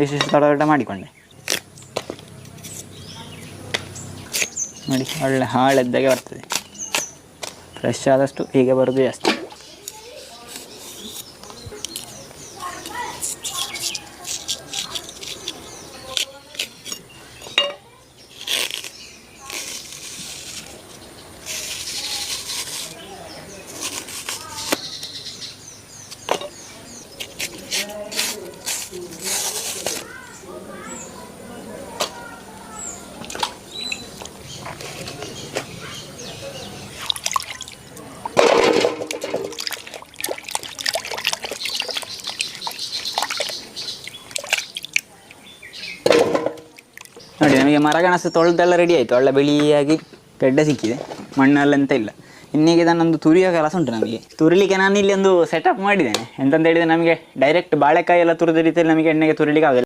ಇಷ್ಟು ದೊಡ್ಡ ದೊಡ್ಡ ಮಾಡಿಕೊಂಡೆ ನೋಡಿ, ಒಳ್ಳೆ ಹಾಳೆದ್ದಾಗೆ ಬರ್ತದೆ. ಫ್ರೆಶ್ ಆದಷ್ಟು ಹೀಗೆ ಬರೋದು ಜಾಸ್ತಿ. ನೋಡಿ, ನಮಗೆ ಮರಗೆಣಸು ತೊಳೆದೆಲ್ಲ ರೆಡಿ ಆಯಿತು. ಒಳ್ಳೆ ಬಿಳಿಯಾಗಿ ಗೆಡ್ಡೆ ಸಿಕ್ಕಿದೆ, ಮಣ್ಣಲ್ಲೆಂತ ಇಲ್ಲ. ಇನ್ನೀಗ ಇದನ್ನೊಂದು ತುರಿಯೋ ಕೆಲಸ ಉಂಟು ನಮಗೆ. ತುರಿಲಿಕ್ಕೆ ನಾನು ಇಲ್ಲಿ ಒಂದು ಸೆಟಪ್ ಮಾಡಿದ್ದೇನೆ. ಎಂತಂತ ಹೇಳಿದರೆ, ನಮಗೆ ಡೈರೆಕ್ಟ್ ಬಾಳೆಕಾಯಿ ಎಲ್ಲ ತುರಿದ ರೀತಿಯಲ್ಲಿ ನಮಗೆ ಎಣ್ಣೆಗೆ ತುರಿಲಿಕ್ಕೆ ಆಗೋದಿಲ್ಲ.